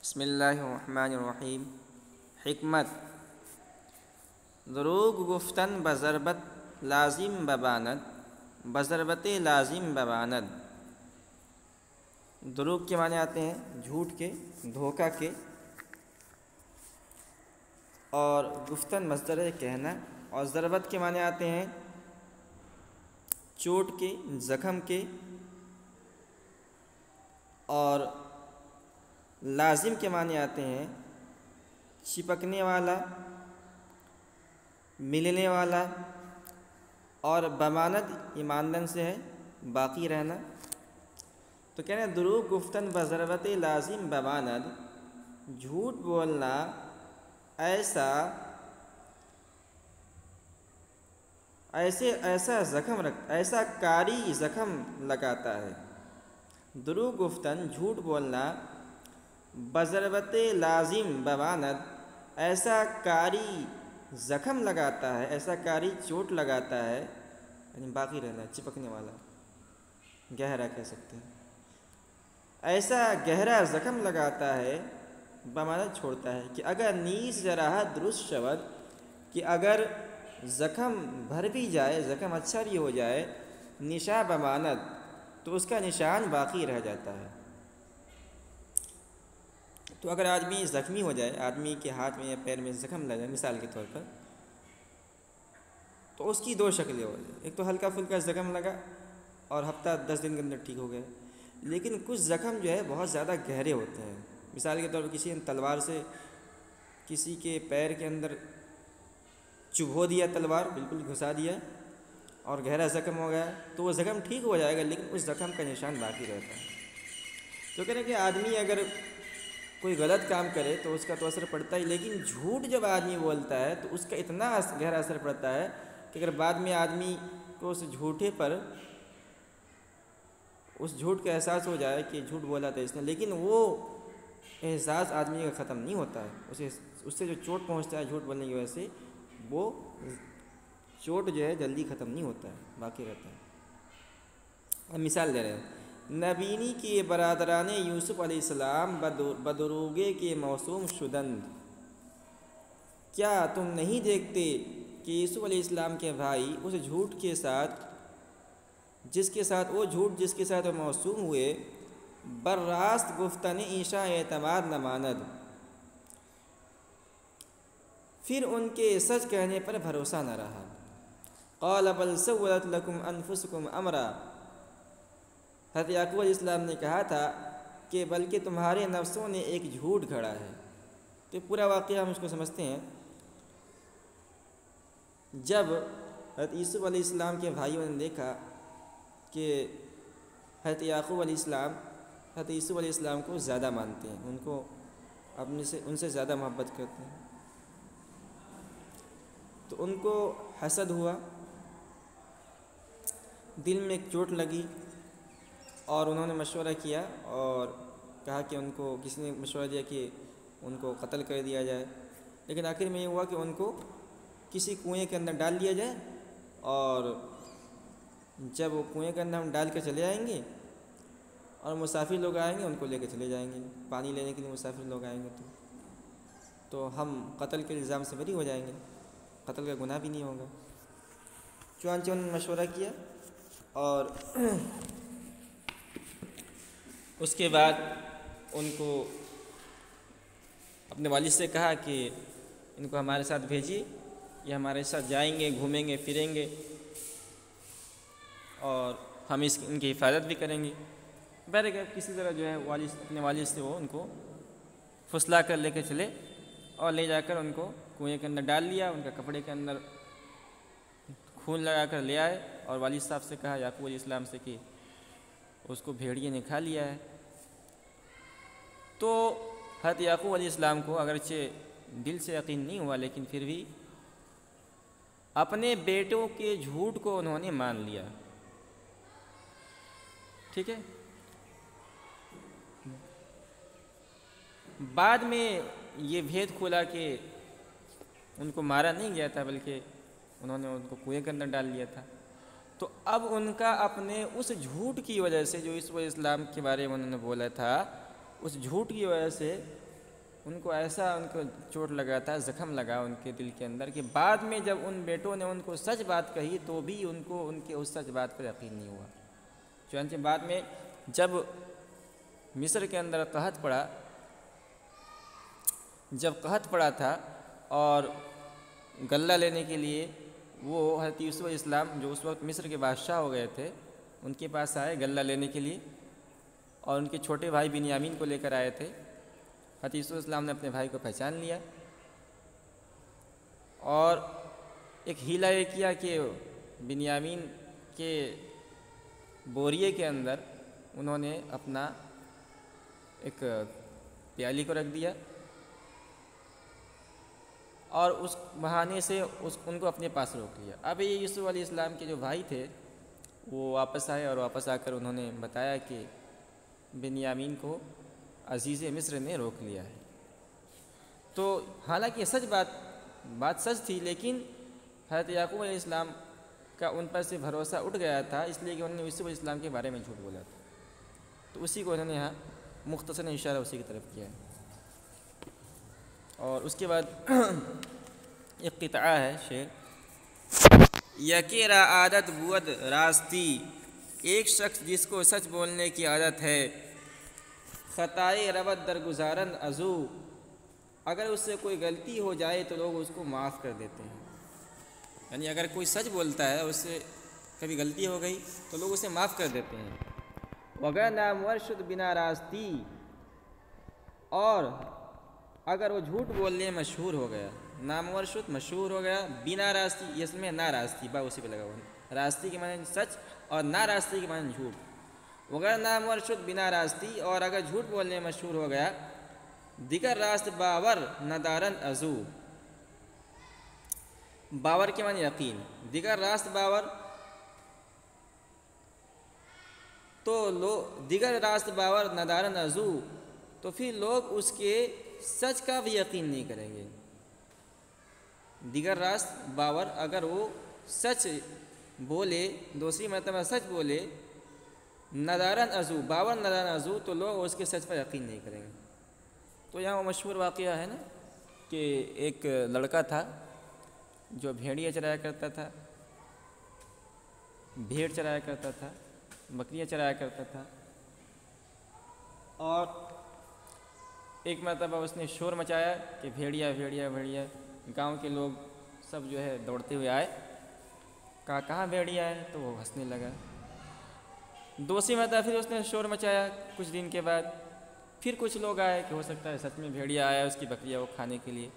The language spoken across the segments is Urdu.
بسم اللہ الرحمن الرحیم۔ حکمت: دروغ گفتن بضربت لازم بباند، بضربت لازم بباند۔ دروغ کے معنی آتے ہیں جھوٹ کے، دھوکہ کے، اور گفتن مصدر ہے کہنا، اور ضربت کے معنی آتے ہیں چوٹ کے، زخم کے، اور لازم کے معنی آتے ہیں چپکنے والا، ملنے والا، اور بماند ایماندن سے ہے باقی رہنا۔ تو کہنا ہے دروغ گفتن بضربت لازم بماند، جھوٹ بولنا ایسا کاری زخم لگاتا ہے۔ دروغ گفتن جھوٹ بولنا بضربت لازم بماند ایسا کاری زخم لگاتا ہے، ایسا کاری چوٹ لگاتا ہے، یعنی باقی رہنا، چپکنے والا، گہرا کہہ سکتے ہیں، ایسا گہرا زخم لگاتا ہے، بماند چھوڑتا ہے کہ اگر نیز جراحت درست شود، کہ اگر زخم بھر بھی جائے، زخم اچھا بھی ہو جائے، نشا بماند تو اس کا نشان باقی رہ جاتا ہے۔ تو اگر آدمی زخمی ہو جائے، آدمی کے ہاتھ میں یا پیر میں زخم لگ جائے مثال کے طور پر، تو اس کی دو شکلیں ہو جائیں، ایک تو ہلکا پھلکا زخم لگا اور ہفتہ 10 دن کے اندر ٹھیک ہو گئے، لیکن کچھ زخم جو ہے بہت زیادہ گہرے ہوتے ہیں۔ مثال کے طور پر کسی نے تلوار سے کسی کے پیر کے اندر چبھو دیا، تلوار بالکل گھسا دیا اور گہرا زخم ہو گیا، تو وہ زخم ٹھیک ہو جائے گا لیکن اس زخم کا نشان باقی رہتا ہے۔ تو کہہ رہے ہیں کہ آدمی اگر کوئی غلط کام کرے تو اس کا تو اثر پڑتا ہی، لیکن جھوٹ جب آدمی بولتا ہے تو اس کا اتنا گہرا اثر پڑتا ہے کہ اگر بعد میں آدمی کو اس جھوٹے پر اس جھوٹ کا احساس ہو جائے کہ جھوٹ بولا تھا اس نے، لیکن وہ احساس آدمی کا ختم نہیں ہوتا ہے، اس سے جو چوٹ پہنچتا ہے جھوٹ بولنے کی وجہ سے، وہ چوٹ جو ہے جلدی ختم نہیں ہوتا ہے، باقی رہتا ہے۔ اب مثال دے رہے ہیں، نبینی کے برادران یوسف علیہ السلام بدروغے کے موسوم شدند، کیا تم نہیں دیکھتے کہ یوسف علیہ السلام کے بھائی اس جھوٹ کے ساتھ جس کے ساتھ وہ موسوم ہوئے، براست گفتن عیشا اعتماد نماند، پھر ان کے سچ کہنے پر بھروسہ نہ رہا۔ قال بل سولت لکم انفسکم امرا، حضرت یعقوب علیہ السلام نے کہا تھا کہ بلکہ تمہارے نفسوں نے ایک جھوٹ گھڑا ہے۔ تو پورا واقعہ ہم اس کو سمجھتے ہیں۔ جب حضرت یوسف علیہ السلام کے بھائیوں نے دیکھا کہ حضرت یعقوب علیہ السلام حضرت یوسف علیہ السلام کو زیادہ مانتے ہیں، ان سے زیادہ محبت کرتے ہیں، تو ان کو حسد ہوا، دل میں ایک چوٹ لگی، اور انہوں نے مشورہ کیا اور کہا کہ ان کو کسی نے مشورہ دیا کہ ان کو قتل کر دیا جائے، لیکن آخر میں یہ ہوا کہ ان کو کسی کنویں کے اندر ڈال دیا جائے، اور جب وہ کنویں کے اندر ہم ڈال کے چلے آئیں گے اور مسافر لوگ آئیں گے ان کو لے کے چلے جائیں گے، پانی لینے کے لیے مسافر لوگ آئیں گے تو ہم قتل کے الزام سے بری ہو جائیں گے، قتل کا گناہ بھی نہیں ہوگا۔ چنانچہ انہوں نے مشورہ کیا، اور اس کے بعد ان کو اپنے والد سے کہا کہ ان کو ہمارے ساتھ بھیجیے، یہ ہمارے ساتھ جائیں گے، گھومیں گے، پھریں گے، اور ہم ان کی حفاظت بھی کریں گے۔ بہرکیف کسی طرح جو ہے اپنے والد سے وہ ان کو پھسلا کر لے کے چلے، اور لے جا کر ان کو کنویں کے اندر ڈال لیا، ان کا کپڑے کے اندر خون لگا کر لے آئے، اور والد صاحب سے کہا یعقوب علیہ السلام سے کہ اس کو بھیڑیے نے کھا لیا ہے۔ تو حضرت یعقوب علیہ السلام کو اگرچہ دل سے یقین نہیں ہوا، لیکن پھر بھی اپنے بیٹوں کے جھوٹ کو انہوں نے مان لیا، ٹھیک ہے۔ بعد میں یہ بھید کھولا کہ ان کو مارا نہیں گیا تھا، بلکہ انہوں نے ان کو کنویں کے اندر ڈال لیا تھا۔ تو اب ان کا اپنے اس جھوٹ کی وجہ سے جو یوسف علیہ السلام کے بارے میں انہوں نے بولا تھا، اس جھوٹ کی وجہ سے ان کو ایسا ان کو چوٹ لگا تھا، زخم لگا ان کے دل کے اندر کہ بعد میں جب ان بیٹوں نے ان کو سچ بات کہی تو بھی ان کو ان کے اس سچ بات پر یقین نہیں ہوا۔ چنانچہ بعد میں جب مصر کے اندر قحط پڑا تھا اور غلہ لینے کے لیے وہ حضرت یوسف علیہ السلام جو اس وقت مصر کے بادشاہ ہو گئے تھے ان کے پاس آئے غلہ لینے کے لیے، اور ان کے چھوٹے بھائی بنیامین کو لے کر آئے تھے۔ حضرت یوسف علیہ السلام نے اپنے بھائی کو پہچان لیا اور ایک ہیلا یہ کیا کہ بنیامین کے بوریے کے اندر انہوں نے اپنا ایک پیالی کو رکھ دیا اور اس بہانے سے ان کو اپنے پاس روک لیا۔ اب یہ یوسف علیہ السلام کے جو بھائی تھے وہ واپس آئے اور واپس آ کر انہوں نے بتایا کہ بنیامین کو عزیز مصر نے روک لیا ہے۔ تو حالانکہ سچ بات سچ تھی، لیکن حضرت یعقوب علیہ السلام کا ان پر سے بھروسہ اٹھ گیا تھا، اس لیے کہ انہوں نے یوسف علیہ السلام کے بارے میں جھوٹ بولا تھا۔ تو اسی کو انہوں نے یہاں مختصر اشارہ اسی کی طرف کیا ہے۔ اور اس کے بعد ایک قطعہ ہے شعر، یکی را عادت بود راستی، ایک شخص جس کو سچ بولنے کی عادت ہے، خطائے رود درگزارن ازو، اگر اس سے کوئی غلطی ہو جائے تو لوگ اس کو معاف کر دیتے ہیں۔ یعنی اگر کوئی سچ بولتا ہے اور اس سے کبھی غلطی ہو گئی تو لوگ اسے معاف کر دیتے ہیں۔ وگر نامور شد بنا راستی، اور اگر وہ جھوٹ بولنے مشہور ہو گیا، نامور شد مشہور ہو گیا، بنا راستی اس میں نا راستی با اسی پہ لگا ہوا، راستی کے معنی سچ اور نا راستی کے معنی جھوٹ۔ وگر نامور شد بنا راستی، اور اگر جھوٹ بولنے مشہور ہو گیا، دیگر راست باور ندارن ازو، باور کے معنی یقین، دیگر راست باور دیگر راست باور ندارن ازو، تو پھر لوگ اس کے سچ کا بھی یقین نہیں کریں گے۔ دیگر راست باور اگر وہ سچ بولے، دوسری مرتبہ سچ بولے، ندارن ازو باور ندارن ازو، تو لوگ اس کے سچ پر یقین نہیں کریں گے۔ تو یہاں وہ مشہور واقعہ ہے نا کہ ایک لڑکا تھا جو بھیڑیا چرایا کرتا تھا، بھیڑ چرایا کرتا تھا، بکریاں چرایا کرتا تھا، اور ایک مرتبہ اس نے شور مچایا کہ بھیڑیا بھیڑیا بھیڑیا، گاؤں کے لوگ سب جو ہے دوڑتے ہوئے آئے، کہا کہاں بھیڑیا ہے، تو وہ ہنسنے لگا۔ دوسری مرتبہ پھر اس نے شور مچایا، کچھ دن کے بعد پھر کچھ لوگ آئے کہ ہو سکتا ہے سچ میں بھیڑیا آیا اس کی بکریاں وہ کھانے کے لیے،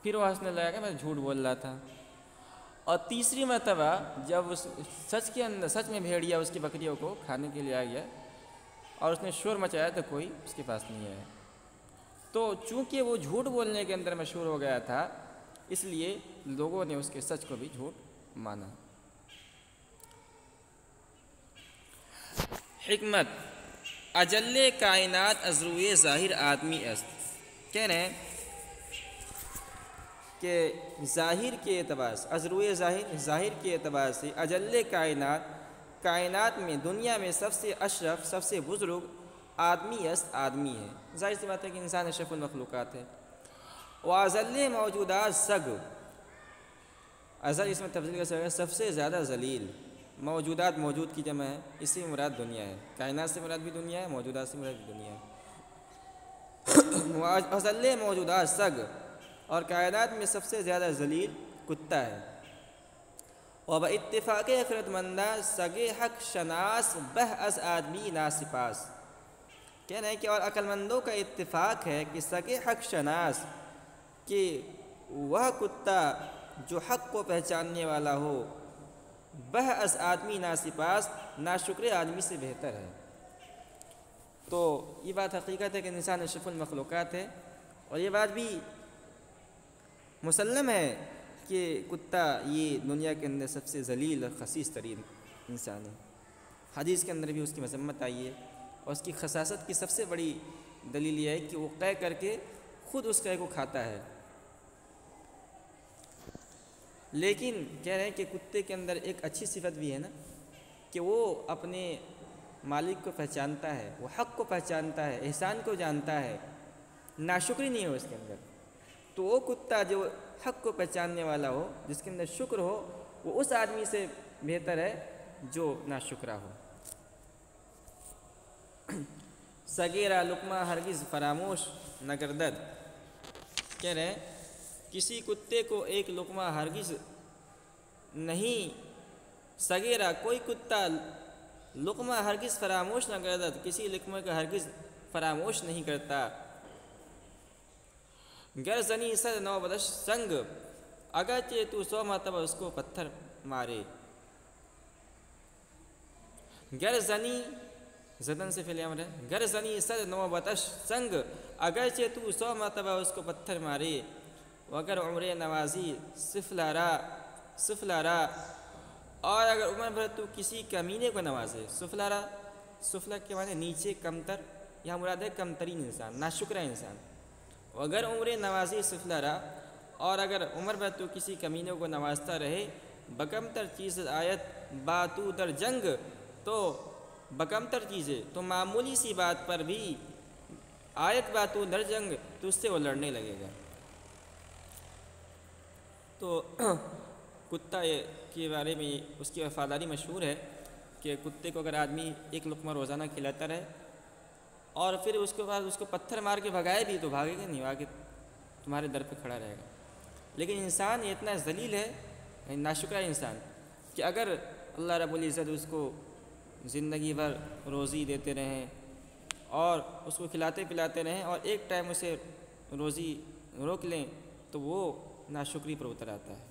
پھر وہ ہنسنے لگا کہ میں جھوٹ بول رہا تھا۔ اور تیسری مرتبہ جب اس سچ میں بھیڑیا اس کی بکریوں کو کھانے کے لیے آ گیا اور اس نے شور مچایا تو کوئی اس کے پاس نہیں آیا۔ تو چونکہ وہ جھوٹ بولنے کے اندر مشہور ہو گیا تھا، اس لیے لوگوں نے اس کے سچ کو بھی جھوٹ مانا۔ حکمت، اجل کائنات از روئے ظاہر آدمی است، کہہ رہے ہیں کہ ظاہر کے اعتبار سے، از روئے ظاہر کے اعتبار سے اجل کائنات میں، دنیا میں سب سے اشرف، سب سے بزرگ آدمی است، آدمی ہے۔ ظاہر سی بات ہے کہ انسان اشرف المخلوقات ہے۔ وازل موجودات سگ، ازل اس میں تفضیل کا سبب ہے سب سے زیادہ ذلیل، موجودات موجود کی جمع ہے، اس سے مراد دنیا ہے، کائنات سے مراد بھی دنیا ہے، موجودات سے مراد بھی دنیا ہے۔ ازل موجودات سگ، اور کائنات میں سب سے زیادہ ذلیل کتا ہے۔ اور اتفاق خرد مندہ سگ حق شناس بہ از آدمی ناسپاس، کہہ رہے ہیں کہ اور عقل مندوں کا اتفاق ہے کہ سگ حق شناس، کہ وہ کتا جو حق کو پہچاننے والا ہو، بہ از آدمی ناسپاس، ناشکر آدمی سے بہتر ہے۔ تو یہ بات حقیقت ہے کہ انسان اشرف المخلوقات ہے، اور یہ بات بھی مسلم ہے کہ کتا یہ دنیا کے اندر سب سے ذلیل اور خسیس ترین انسان ہے۔ حدیث کے اندر بھی اس کی مذمت آئی ہے، اور اس کی خساست کی سب سے بڑی دلیل یہ ہے کہ وہ قے کر کے خود اس قے کو کھاتا ہے۔ لیکن کہہ رہے ہیں کہ کتے کے اندر ایک اچھی صفت بھی ہے نا، کہ وہ اپنے مالک کو پہچانتا ہے، وہ حق کو پہچانتا ہے، احسان کو جانتا ہے، ناشکری نہیں ہو اس کے اندر، تو وہ کتا جو حق کو پہچاننے والا ہو، جس کے اندر شکر ہو، وہ اس آدمی سے بہتر ہے جو ناشکرا ہو۔ سگیرا لقمہ ہرگز فراموش نہ گردد، کہہ رہے ہیں کسی کتے کو ایک لقمہ ہرگز نہیں، سگیرا کوئی کتا لقمہ ہرگز فراموش نہ گردد، کسی لقمے کا ہرگز فراموش نہیں کرتا۔ گر زنی صد نو بدش سنگ، اگرچہ تو 100 مرتبہ اس کو پتھر مارے۔ گر زنی زدن سے فعل امر ہے، گر زنی صد نو بدش سنگ، اگرچہ تو 100 مرتبہ اس کو پتھر مارے۔ وگر عمر نوازی سفلارا، اور اگر عمر بھر تو کسی کمینے کو نوازے۔ سفلارا، سفلا کے معنی نیچے، کمتر، یہاں مراد ہے کمترین انسان، ناشکرا انسان۔ اگر عمر نوازی سفلارا، اور اگر عمر بھر تو کسی کمینے کو نوازتا رہے۔ بکمتر چیز آیت باتو در جنگ، تو بکمتر چیزیں، تو معمولی سی بات پر بھی آیت باتو در جنگ، تو اس سے وہ لڑنے لگے گا۔ تو کتا کے بارے میں اس کی وفاداری مشہور ہے کہ کتے کو اگر آدمی ایک لقمہ روزانہ کھلاتا رہے اور پھر اس کے بعد اس کو پتھر مار کے بھگائے بھی، تو بھاگے گا نہیں، آگے تمہارے در پہ کھڑا رہے گا۔ لیکن انسان اتنا ذلیل ہے، ناشکرا انسان، کہ اگر اللہ رب العزت اس کو زندگی بھر روزی دیتے رہیں اور اس کو کھلاتے پلاتے رہیں اور ایک ٹائم اسے روزی روک لیں، تو وہ ناشکری پر اتر آتا ہے۔